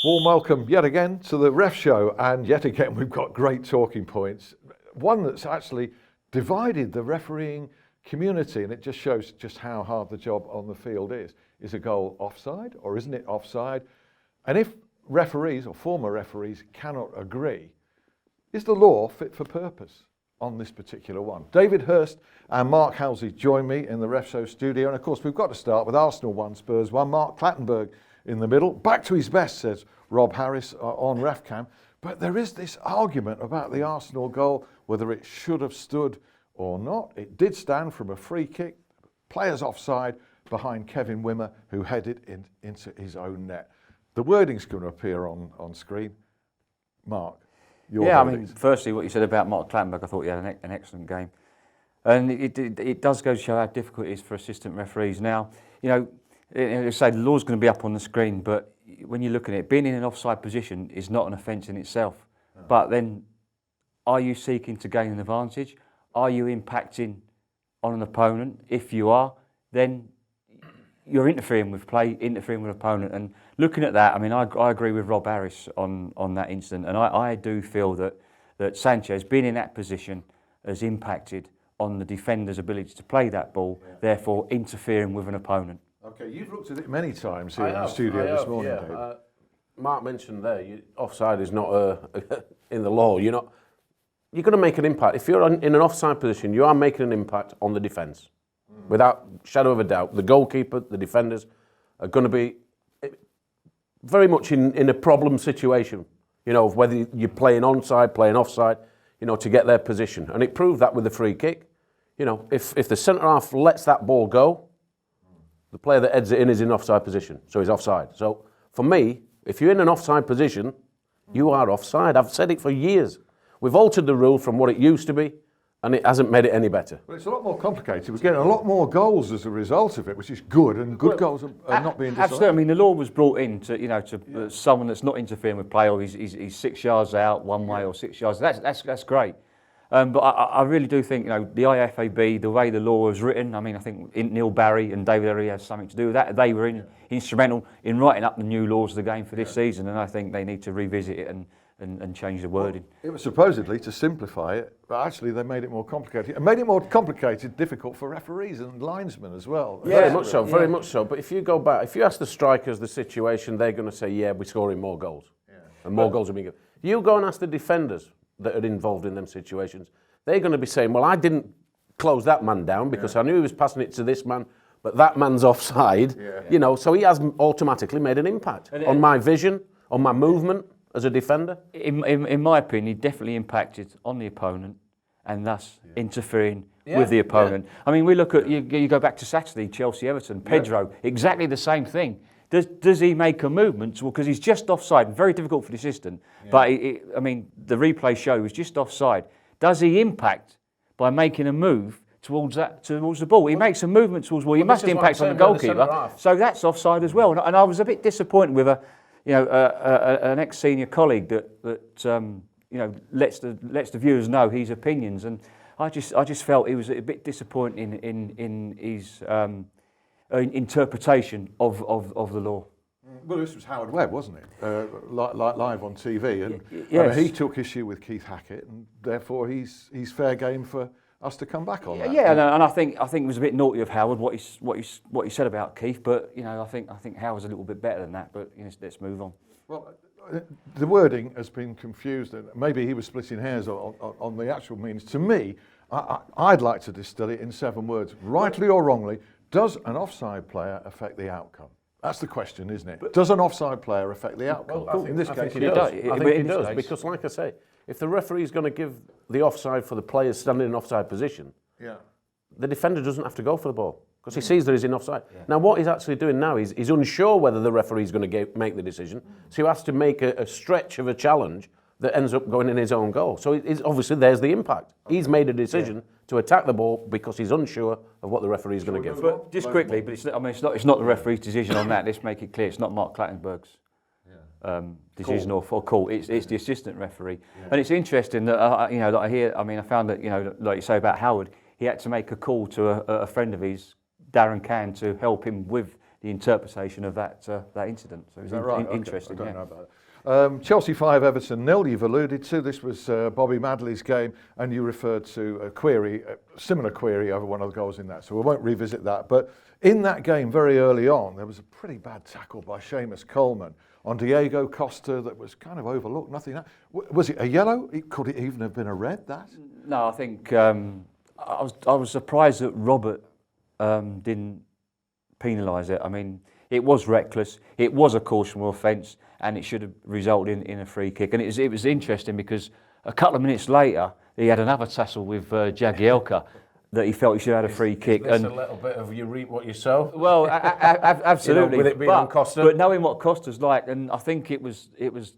Warm welcome yet again to the Ref Show, and yet again we've got great talking points. One that's actually divided the refereeing community, and it just shows just how hard the job on the field is. Is a goal offside or isn't it offside? And if referees or former referees cannot agree, is the law fit for purpose on this particular one? David Hirst and Mark Halsey join me in the Ref Show studio, and of course we've got to start with Arsenal 1, Spurs 1. Mark Clattenburg in the middle, back to his best, says Rob Harris on RefCam. But there is this argument about the Arsenal goal, whether it should have stood or not. It did stand from a free kick, players offside behind Kevin Wimmer, who headed into his own net. The wording's going to appear on screen. Mark, your wordings. Firstly, what you said about Mark Clattenburg, I thought he had an excellent game. And it does go to show how difficult it is for assistant referees. Now, they say the law's going to be up on the screen, but when you look at it, being in an offside position is not an offence in itself. Oh. But then, are you seeking to gain an advantage? Are you impacting on an opponent? If you are, then you're interfering with play, interfering with an opponent. And looking at that, I agree with Rob Harris on that incident. And I do feel that Sanchez, being in that position, has impacted on the defender's ability to play that ball, therefore interfering with an opponent. Okay, you've looked at it many times here in the studio this morning, David. Mark mentioned there, offside is not in the law. You're going to make an impact. If you're in an offside position, you are making an impact on the defence. Without shadow of a doubt. The goalkeeper, the defenders are going to be very much in a problem situation, of whether you're playing onside, playing offside, to get their position. And it proved that with the free kick. If the centre-half lets that ball go, the player that heads it in is in offside position, so he's offside. So, for me, if you're in an offside position, you are offside. I've said it for years. We've altered the rule from what it used to be, and it hasn't made it any better. Well, it's a lot more complicated. We're getting a lot more goals as a result of it, which is good, and good goals are not being decided. Absolutely. The law was brought in to someone that's not interfering with play, or he's 6 yards out one way or 6 yards. That's great. But I really do think, the IFAB, the way the law was written, I think Neil Barry and David Hirst has something to do with that. They were instrumental in writing up the new laws of the game for this season, and I think they need to revisit it and change the wording. Well, it was supposedly to simplify it, but actually they made it more complicated. And made it more complicated, difficult for referees and linesmen as well. Yeah, very much so. But if you go back, if you ask the strikers the situation, they're going to say, yeah, we're scoring more goals. Yeah. And more goals are being given. You go and ask the defenders that are involved in them situations, they're going to be saying, well, I didn't close that man down because I knew he was passing it to this man, but that man's offside, so he has automatically made an impact on my vision, on my movement as a defender. In my opinion, he definitely impacted on the opponent and thus interfering with the opponent. We look at, you go back to Saturday, Chelsea-Everton, Pedro, exactly the same thing. Does he make a movement? Well, because he's just offside, very difficult for the assistant. Yeah. But the replay show he was just offside. Does he impact by making a move towards the ball? He makes a movement towards the ball. He must impact on the goalkeeper. So that's offside as well. And I was a bit disappointed with an ex-senior colleague that lets the viewers know his opinions. And I just felt he was a bit disappointing in his interpretation of the law. Well, this was Howard Webb, wasn't it? Live on TV, and yes. He took issue with Keith Hackett, and therefore he's fair game for us to come back on that. Yeah, and I think it was a bit naughty of Howard what he said about Keith, but I think Howard's a little bit better than that. But let's move on. Well, the wording has been confused, and maybe he was splitting hairs on the actual means. To me, I'd like to distill it in 7 words, rightly or wrongly. Does an offside player affect the outcome? That's the question, isn't it? Does an offside player affect the outcome? Well, in this case, it does. I think it does, because like I say, if the referee is going to give the offside for the players standing in offside position, the defender doesn't have to go for the ball, because he sees that he's in offside. Yeah. Now, what he's actually doing now is he's unsure whether the referee is going to make the decision, so he has to make a stretch of a challenge that ends up going in his own goal. So it's obviously there's the impact. Okay. He's made a decision to attack the ball because he's unsure of what the referee is going to give. But just quickly, but it's not the referee's decision on that. Let's make it clear. It's not Mark Clattenburg's decision or call. It's the assistant referee. Yeah. And it's interesting that that I hear. I found that like you say about Howard, he had to make a call to a friend of his, Darren Cann, to help him with interpretation of that incident. So it was right? interesting. Okay. I don't know about it. Chelsea 5, Everton 0, you've alluded to. This was Bobby Madley's game, and you referred to a similar query over one of the goals in that, so we won't revisit that. But in that game, very early on, there was a pretty bad tackle by Seamus Coleman on Diego Costa that was kind of overlooked. Nothing. Was it a yellow? Could it even have been a red, that? No, I think I was surprised that Robert didn't penalise it. I mean, it was reckless, it was a cautionable offence, and it should have resulted in a free kick. And it was interesting because a couple of minutes later, he had another tussle with Jagielka that he felt he should have had a free kick. Is this a little bit of you reap what you sow? Well, absolutely. With it being on Costa. But knowing what Costa's like, and I think it was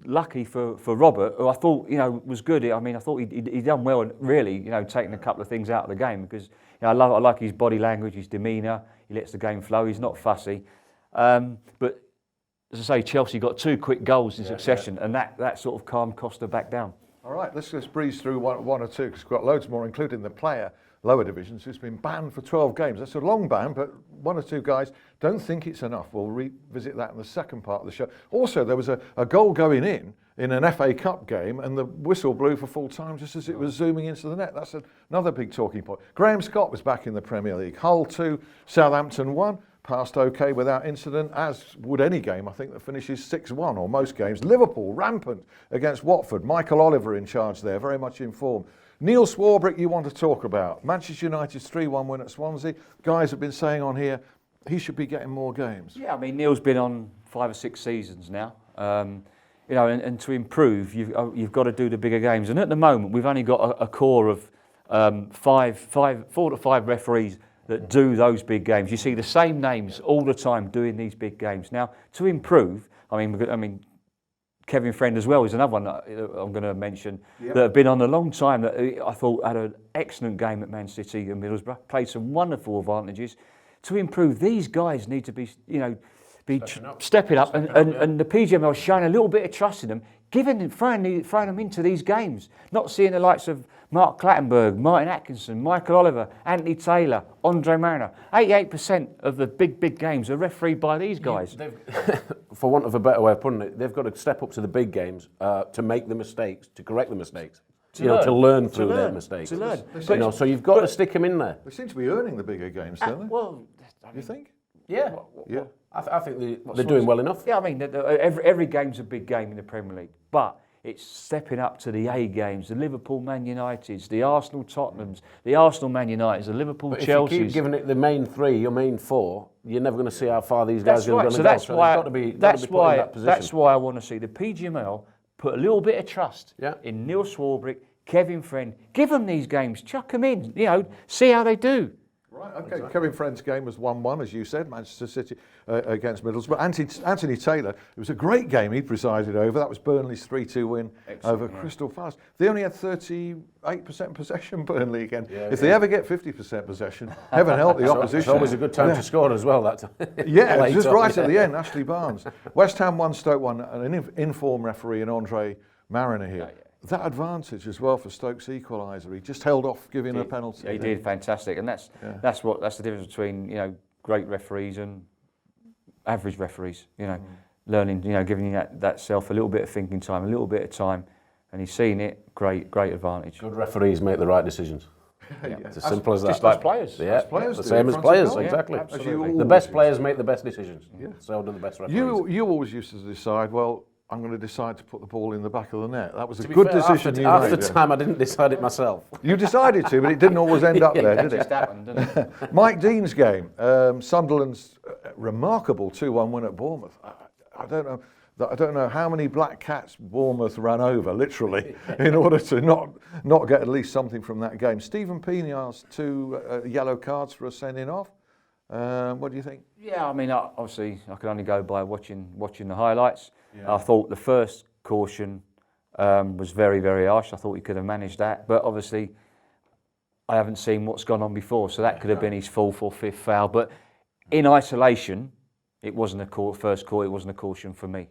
lucky for Robert, who I thought was good. I mean, I thought he'd done well, really, taking a couple of things out of the game because I like his body language, his demeanour. He lets the game flow. He's not fussy. But as I say, Chelsea got 2 quick goals in succession, and that sort of calmed Costa back down. All right, let's just breeze through one or two because we've got loads more, including the player, lower divisions, who's been banned for 12 games. That's a long ban, but 1 or 2 guys don't think it's enough. We'll revisit that in the second part of the show. Also, there was a goal going in an FA Cup game, and the whistle blew for full time just as it was zooming into the net. That's another big talking point. Graham Scott was back in the Premier League. Hull 2, Southampton 1. Passed okay without incident, as would any game, I think, that finishes 6-1, or most games. Liverpool, rampant against Watford. Michael Oliver in charge there, very much in form. Neil Swarbrick, you want to talk about. Manchester United's 3-1 win at Swansea. Guys have been saying on here, he should be getting more games. Yeah, I mean, Neil's been on 5 or 6 seasons now. And to improve, you've got to do the bigger games. And at the moment, we've only got a core of 4 to 5 referees that do those big games. You see the same names all the time doing these big games. Now, to improve, I mean, Kevin Friend as well is another one that I'm going to mention that have been on a long time. That I thought had an excellent game at Man City and Middlesbrough. Played some wonderful advantages. To improve, these guys need to be, stepping up, and the PGML showing a little bit of trust in them, throwing them into these games. Not seeing the likes of Mark Clattenburg, Martin Atkinson, Michael Oliver, Anthony Taylor, Andre Mariner. 88% of the big games are refereed by these guys. For want of a better way of putting it, they've got to step up to the big games to make the mistakes, to correct the mistakes. To learn through their mistakes. To learn. So you've got to stick them in there. They seem to be earning the bigger games, don't they? Well, you think? Yeah. Yeah. I think they're doing well enough. Yeah, I mean, every game's a big game in the Premier League, but it's stepping up to the A games, the Liverpool Man Uniteds, the Arsenal Tottenhams, the Arsenal Man Uniteds, the Liverpool But Chelseas. if you keep giving it the main 3, your main 4, you're never going to see how far these guys are going to go. That's why. Position. That's why I want to see the PGML put a little bit of trust in Neil Swarbrick, Kevin Friend. Give them these games, chuck them in. See how they do. Right, okay. Exactly. Kevin Friend's game was 1-1, as you said, Manchester City against Middlesbrough. Anthony Taylor, it was a great game he presided over. That was Burnley's 3-2 win over Crystal Palace. They only had 38% possession, Burnley again. If they ever get 50% possession, heaven help the opposition. It's always a good time to score as well, that time. Yeah, just right at the end, Ashley Barnes. West Ham 1, Stoke 1, and an informed referee in Andre Mariner here. That advantage as well for Stoke's equaliser. He just held off giving a penalty. Yeah, he did fantastic, and that's the difference between great referees and average referees. Learning, giving you that self a little bit of thinking time, a little bit of time, and he's seen it. Great advantage. Good referees make the right decisions. It's as simple as that. Just like players. Yeah, players the same as players, exactly. The best players make the best decisions. So do the best referees. You always used to decide, well, I'm going to decide to put the ball in the back of the net. That was a good decision you made. After time, I didn't decide it myself. You decided to, but it didn't always end up there, did it? Just happened, didn't it? Mike Dean's game, Sunderland's remarkable 2-1 win at Bournemouth. I don't know how many black cats Bournemouth ran over, literally, in order to not get at least something from that game. Stephen Pienaar's 2 yellow cards for a sending off. What do you think? Yeah, I mean, obviously, I can only go by watching the highlights. I thought the first caution was very, very harsh. I thought he could have managed that, but obviously, I haven't seen what's gone on before, so that could have been his 4th or 5th foul. But in isolation, it wasn't a first call. It wasn't a caution for me.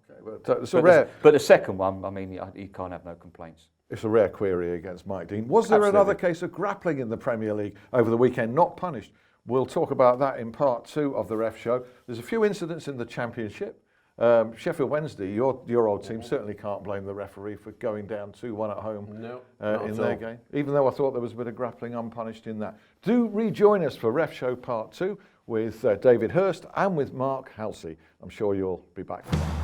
Okay, well, but the second one, I mean, you can't have no complaints. It's a rare query against Mike Dean. Was there another case of grappling in the Premier League over the weekend, not punished, We'll talk about that in part 2 of the Ref Show. There's a few incidents in the Championship. Sheffield Wednesday, your old team, certainly can't blame the referee for going down 2-1 at home in their game, even though I thought there was a bit of grappling unpunished in that. Do rejoin us for Ref Show part 2 with David Hirst and with Mark Halsey. I'm sure you'll be back for that.